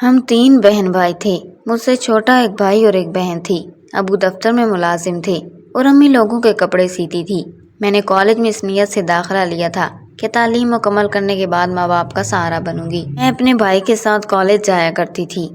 ہم 3 بہن بھائی تھے۔ مجھ سے چھوٹا ایک بھائی اور ایک بہن تھی۔ ابو دفتر میں ملازم تھے اور امی لوگوں کے کپڑے سیتی تھی۔ میں نے کالج میں اس نیت سے داخلہ لیا تھا کہ تعلیم مکمل کرنے کے بعد ماں باپ کا سہارا بنوں گی۔ میں اپنے بھائی کے ساتھ کالج جایا کرتی تھی،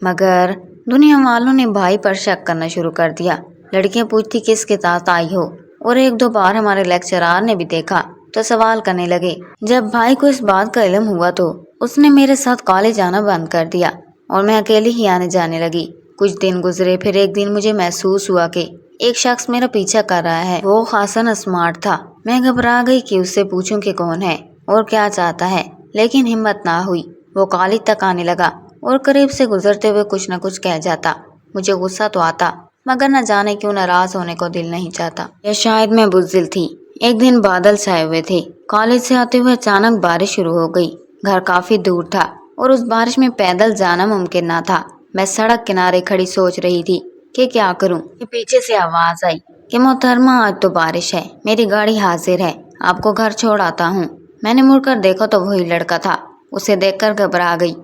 مگر دنیا والوں نے بھائی پر شک کرنا شروع کر دیا۔ لڑکیاں پوچھتی کس کے ساتھ آئی ہو، اور 1-2 بار ہمارے لیکچرار نے بھی دیکھا تو سوال کرنے لگے۔ جب بھائی کو اس بات کا علم ہوا تو اس نے میرے ساتھ کالج آنا بند کر دیا اور میں اکیلی ہی آنے جانے لگی۔ کچھ دن گزرے، پھر ایک دن مجھے محسوس ہوا کہ ایک شخص میرا پیچھا کر رہا ہے۔ وہ خاصاً اسمارٹ تھا۔ میں گھبرا گئی کہ اس سے پوچھوں کہ کون ہے اور کیا چاہتا ہے، لیکن ہمت نہ ہوئی۔ وہ کالج تک آنے لگا اور قریب سے گزرتے ہوئے کچھ نہ کچھ کہہ جاتا۔ مجھے غصہ تو آتا، مگر نہ جانے کیوں ناراض ہونے کو دل نہیں چاہتا، یا شاید میں بزدل تھی۔ ایک دن بادل چھائے ہوئے تھے۔ کالج سے آتے ہوئے اچانک بارش شروع ہو گئی۔ گھر کافی دور تھا اور اس بارش میں پیدل جانا ممکن نہ تھا۔ میں سڑک کنارے کھڑی سوچ رہی تھی کہ کیا کروں کہ پیچھے سے آواز آئی کہ محترمہ آج تو بارش ہے، میری گاڑی حاضر ہے، آپ کو گھر چھوڑ آتا ہوں۔ میں نے مڑ کر دیکھا تو وہی لڑکا تھا۔ اسے دیکھ کر گھبرا گئی،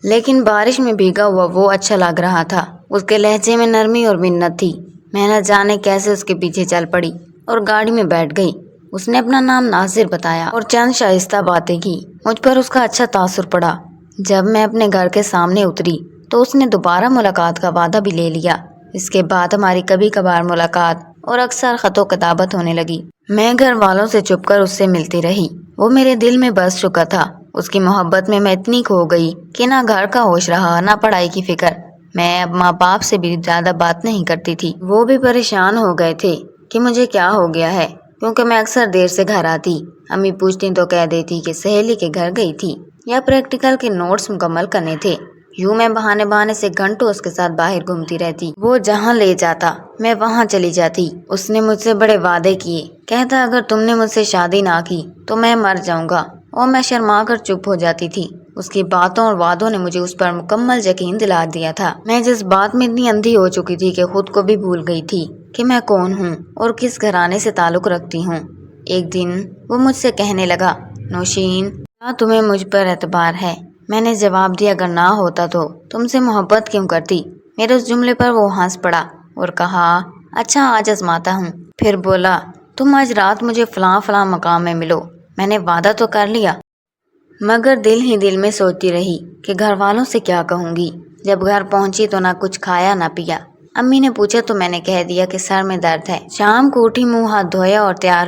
لیکن بارش میں بھیگا ہوا وہ اچھا لگ رہا تھا۔ اس کے لہجے میں نرمی اور منت تھی۔ میں نہ جانے کیسے اس کے پیچھے چل پڑی اور گاڑی میں بیٹھ گئی۔ اس نے اپنا نام ناصر بتایا اور چند شائستہ باتیں کی۔ مجھ پر اس کا اچھا تاثر پڑا۔ جب میں اپنے گھر کے سامنے اتری تو اس نے دوبارہ ملاقات کا وعدہ بھی لے لیا۔ اس کے بعد ہماری کبھی کبھار ملاقات اور اکثر خط و کتابت ہونے لگی۔ میں گھر والوں سے چھپ کر اس سے ملتی رہی۔ وہ میرے دل میں بس چکا تھا۔ اس کی محبت میں اتنی کھو گئی کہ نہ گھر کا ہوش رہا، نہ پڑھائی کی فکر۔ میں اب ماں باپ سے بھی زیادہ بات نہیں کرتی تھی۔ وہ بھی پریشان ہو گئے تھے کہ مجھے کیا ہو گیا ہے، کیونکہ میں اکثر دیر سے گھر آتی۔ امی پوچھتی تو کہہ دیتی کہ سہیلی کے گھر گئی تھی یا پریکٹیکل کے نوٹس مکمل کرنے تھے۔ یوں میں بہانے سے گھنٹوں اس کے ساتھ باہر گھومتی رہتی۔ وہ جہاں لے جاتا میں وہاں چلی جاتی۔ اس نے مجھ سے بڑے وعدے کیے، کہتا اگر تم نے مجھ سے شادی نہ کی تو میں مر جاؤں گا، اور میں شرما کر چپ ہو جاتی تھی۔ اس کی باتوں اور وعدوں نے مجھے اس پر مکمل یقین دلا دیا تھا۔ میں جس بات میں اتنی اندھی ہو چکی تھی کہ خود کو بھی بھول گئی تھی کہ میں کون ہوں اور کس گھرانے سے تعلق رکھتی ہوں۔ ایک دن وہ مجھ سے کہنے لگا، نوشین، کیا تمہیں مجھ پر اعتبار ہے؟ میں نے جواب دیا اگر نہ ہوتا تو تم سے محبت کیوں کرتی؟ میرے اس جملے پر وہ ہنس پڑا اور کہا، اچھا آج آزماتا ہوں۔ پھر بولا، تم آج رات مجھے فلاں مقام میں ملو۔ میں نے وعدہ تو کر لیا، مگر دل ہی دل میں سوچتی رہی کہ گھر والوں سے کیا کہوں گی۔ جب گھر پہنچی تو نہ کچھ کھایا نہ پیا۔ امی نے پوچھا تو میں نے کہہ دیا کہ سر میں درد ہے۔ شام کو اٹھی، منہ ہاتھ دھویا اور تیار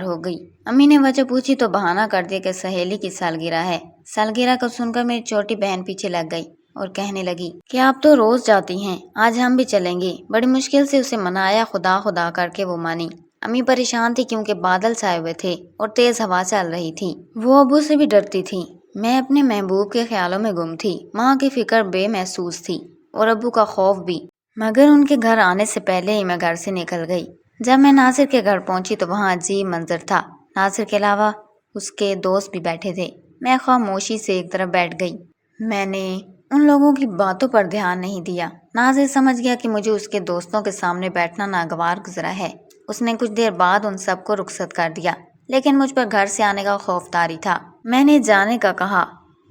ہو گئی۔ امی نے وجہ پوچھی تو بہانہ کر دیا کہ سہیلی کی سالگرہ ہے۔ سالگرہ کو سن کر میری چھوٹی بہن پیچھے لگ گئی اور کہنے لگی کہ آپ تو روز جاتی ہیں، آج ہم بھی چلیں گے۔ بڑی مشکل سے اسے منایا، خدا کر کے وہ مانی۔ امی پریشان تھی کیونکہ بادل چھائے ہوئے تھے اور تیز ہوا چل رہی تھی۔ وہ ابو سے بھی ڈرتی تھی۔ میں اپنے محبوب کے خیالوں میں گم تھی۔ ماں کی فکر بے محسوس تھی اور ابو کا خوف بھی، مگر ان کے گھر آنے سے پہلے ہی میں گھر سے نکل گئی۔ جب میں ناصر کے گھر پہنچی تو وہاں عجیب منظر تھا۔ ناصر کے علاوہ اس کے دوست بھی بیٹھے تھے۔ میں خاموشی سے ایک طرف بیٹھ گئی۔ میں نے ان لوگوں کی باتوں پر دھیان نہیں دیا۔ ناصر سمجھ گیا کہ مجھے اس کے دوستوں کے سامنے بیٹھنا ناگوار گزرا ہے۔ اس نے کچھ دیر بعد ان سب کو رخصت کر دیا، لیکن مجھ پر گھر سے آنے کا خوف طاری تھا۔ میں نے جانے کا کہا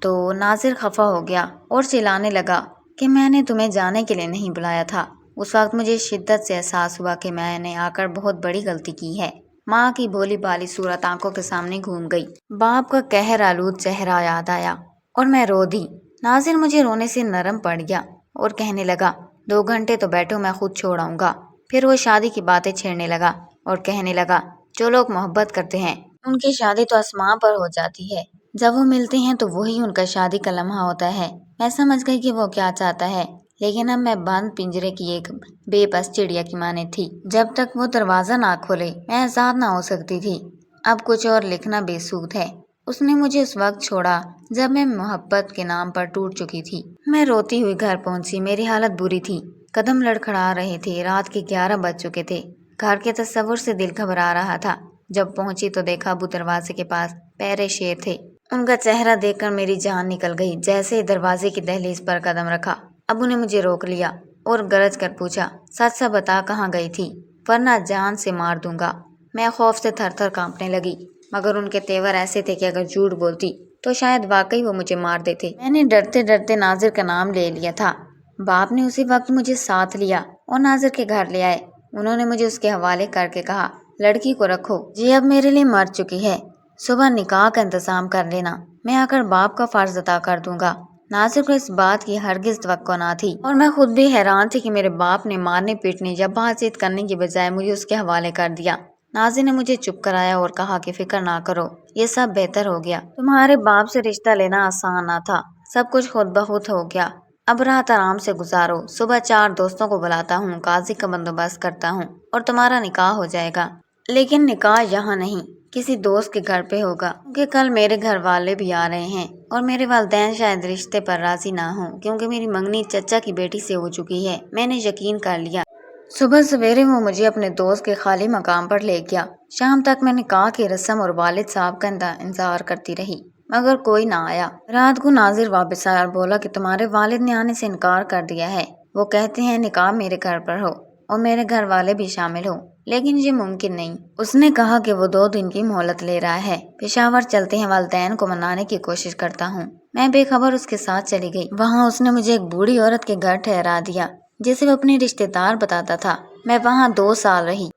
تو ناصر خفا ہو گیا اور چلانے لگا کہ میں نے تمہیں جانے کے لیے نہیں بلایا تھا۔ اس وقت مجھے شدت سے احساس ہوا کہ میں نے آ کر بہت بڑی غلطی کی ہے۔ ماں کی بھولی بھالی صورت آنکھوں کے سامنے گھوم گئی۔ باپ کا قہر آلود چہرہ یاد آیا اور میں رو دی۔ ناصر مجھے رونے سے نرم پڑ گیا اور کہنے لگا، 2 گھنٹے تو بیٹھو، میں خود چھوڑ آؤں گا۔ پھر وہ شادی کی باتیں چھیڑنے لگا اور کہنے لگا، جو لوگ محبت کرتے ہیں ان کی شادی تو آسمان پر ہو جاتی ہے، جب وہ ملتے ہیں تو وہی ان کا شادی کا لمحہ ہوتا ہے۔ میں سمجھ گئی کہ وہ کیا چاہتا ہے، لیکن اب میں بند پنجرے کی ایک بے بس چڑیا کی مانند تھی۔ جب تک وہ دروازہ نہ کھولے میں آزاد نہ ہو سکتی تھی۔ اب کچھ اور لکھنا بے سود ہے۔ اس نے مجھے اس وقت چھوڑا جب میں محبت کے نام پر ٹوٹ چکی تھی۔ میں روتی ہوئی گھر پہنچی۔ میری حالت بری تھی، قدم لڑکھڑا رہے تھے، رات کے 11 بج چکے تھے۔ گھر کے تصور سے دل گھبرا رہا تھا۔ جب پہنچی تو دیکھا ابو دروازے کے پاس پیرے شیر تھے۔ ان کا چہرہ دیکھ کر میری جان نکل گئی۔ جیسے ہی دروازے کی دہلیز پر قدم رکھا، ابو نے مجھے روک لیا اور گرج کر پوچھا، سچ سچ بتا کہاں گئی تھی، ورنہ جان سے مار دوں گا۔ میں خوف سے تھر تھر کانپنے لگی، مگر ان کے تیور ایسے تھے کہ اگر جھوٹ بولتی تو شاید واقعی وہ مجھے مار دیتے۔ میں نے ڈرتے ڈرتے ناظر کا نام لے لیا تھا۔ باپ نے اسی وقت مجھے ساتھ لیا اور ناظر کے گھر لے آئے۔ انہوں نے مجھے اس کے حوالے کر کے کہا، لڑکی کو رکھو، جی اب میرے لیے مر چکی ہے، صبح نکاح کا انتظام کر لینا، میں آ کر باپ کا فرض ادا کر دوں گا۔ ناظر کو اس بات کی ہرگز توقع نہ تھی اور میں خود بھی حیران تھی کہ میرے باپ نے مارنے پیٹنے یا بات چیت کرنے کی بجائے مجھے اس کے حوالے کر دیا۔ ناظر نے مجھے چپ کرایا اور کہا کہ فکر نہ کرو، یہ سب بہتر ہو گیا، تمہارے باپ سے رشتہ لینا آسان نہ تھا، سب کچھ خود بخود ہو گیا، اب رات آرام سے گزارو، صبح 4 دوستوں کو بلاتا ہوں، قاضی کا بندوبست کرتا ہوں اور تمہارا نکاح ہو جائے گا۔ لیکن نکاح یہاں نہیں، کسی دوست کے گھر پہ ہوگا، کیونکہ کل میرے گھر والے بھی آ رہے ہیں اور میرے والدین شاید رشتے پر راضی نہ ہوں کیونکہ میری منگنی چچا کی بیٹی سے ہو چکی ہے۔ میں نے یقین کر لیا۔ صبح سویرے وہ مجھے اپنے دوست کے خالی مقام پر لے گیا۔ شام تک میں نکاح کی رسم اور والد صاحب کا انتظار کرتی رہی مگر کوئی نہ آیا۔ رات کو ناظر واپس آیا اور بولا کہ تمہارے والد نے آنے سے انکار کر دیا ہے، وہ کہتے ہیں نکاح میرے گھر پر ہو اور میرے گھر والے بھی شامل ہوں، لیکن یہ ممکن نہیں۔ اس نے کہا کہ وہ 2 دن کی مہلت لے رہا ہے، پشاور چلتے ہیں، والدین کو منانے کی کوشش کرتا ہوں۔ میں بے خبر اس کے ساتھ چلی گئی۔ وہاں اس نے مجھے ایک بوڑھی عورت کے گھر ٹھہرا دیا جسے وہ اپنے رشتہ دار بتاتا تھا۔ میں وہاں 2 سال رہی۔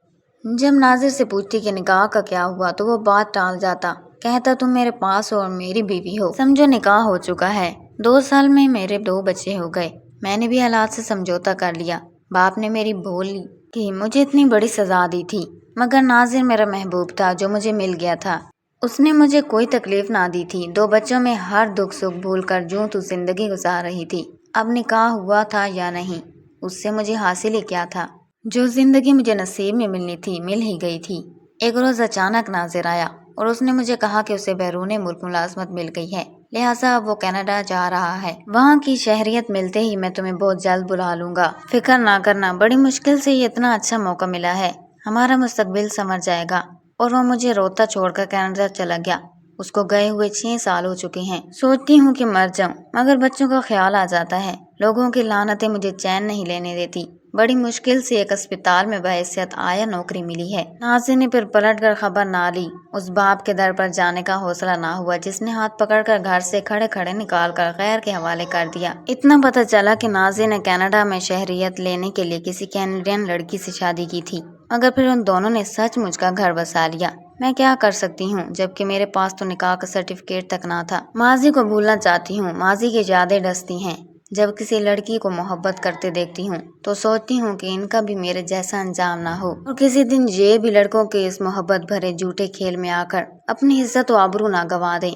جب ناظر سے پوچھتی کہ نکاح کا کیا ہوا تو وہ بات ٹال جاتا، کہتا تم میرے پاس ہو اور میری بیوی ہو، سمجھو نکاح ہو چکا ہے۔ 2 سال میں میرے 2 بچے ہو گئے۔ میں نے بھی حالات سے سمجھوتا کر لیا۔ باپ نے میری بھول کی مجھے اتنی بڑی سزا دی تھی مگر ناظر میرا محبوب تھا جو مجھے مل گیا تھا۔ اس نے مجھے کوئی تکلیف نہ دی تھی۔ 2 بچوں میں ہر دکھ سکھ بھول کر جوں تو زندگی گزار رہی تھی۔ اب نکاح ہوا تھا یا نہیں، اس سے مجھے حاصل ہی کیا تھا؟ جو زندگی مجھے نصیب میں ملنی تھی مل ہی گئی تھی۔ ایک روز اچانک ناظر آیا اور اس نے مجھے کہا کہ اسے بیرون ملک ملازمت مل گئی ہے، لہٰذا اب وہ کینیڈا جا رہا ہے۔ وہاں کی شہریت ملتے ہی میں تمہیں بہت جلد بلا لوں گا، فکر نہ کرنا، بڑی مشکل سے یہ اتنا اچھا موقع ملا ہے، ہمارا مستقبل سنور جائے گا۔ اور وہ مجھے روتا چھوڑ کر کینیڈا چلا گیا۔ اس کو گئے ہوئے 6 سال ہو چکے ہیں۔ سوچتی ہوں کہ مر جاؤں مگر بچوں کا خیال آ جاتا ہے۔ لوگوں کی لعنتیں مجھے چین نہیں لینے دیتی۔ بڑی مشکل سے ایک اسپتال میں بحیثیت آیا نوکری ملی ہے۔ ناظر نے پھر پلٹ کر خبر نہ لی۔ اس باپ کے در پر جانے کا حوصلہ نہ ہوا جس نے ہاتھ پکڑ کر گھر سے کھڑے کھڑے نکال کر غیر کے حوالے کر دیا۔ اتنا پتہ چلا کہ ناظر نے کینیڈا میں شہریت لینے کے لیے کسی کینیڈین لڑکی سے شادی کی تھی مگر پھر ان دونوں نے سچ مچ کا گھر بسا لیا۔ میں کیا کر سکتی ہوں جبکہ میرے پاس تو نکاح کا سرٹیفکیٹ تک نہ تھا۔ ماضی کو بھولنا چاہتی ہوں، ماضی کی یادیں ڈستی ہیں۔ جب کسی لڑکی کو محبت کرتے دیکھتی ہوں تو سوچتی ہوں کہ ان کا بھی میرے جیسا انجام نہ ہو اور کسی دن یہ بھی لڑکوں کے اس محبت بھرے جھوٹے کھیل میں آ کر اپنی عزت و آبرو نہ گنوا دیں۔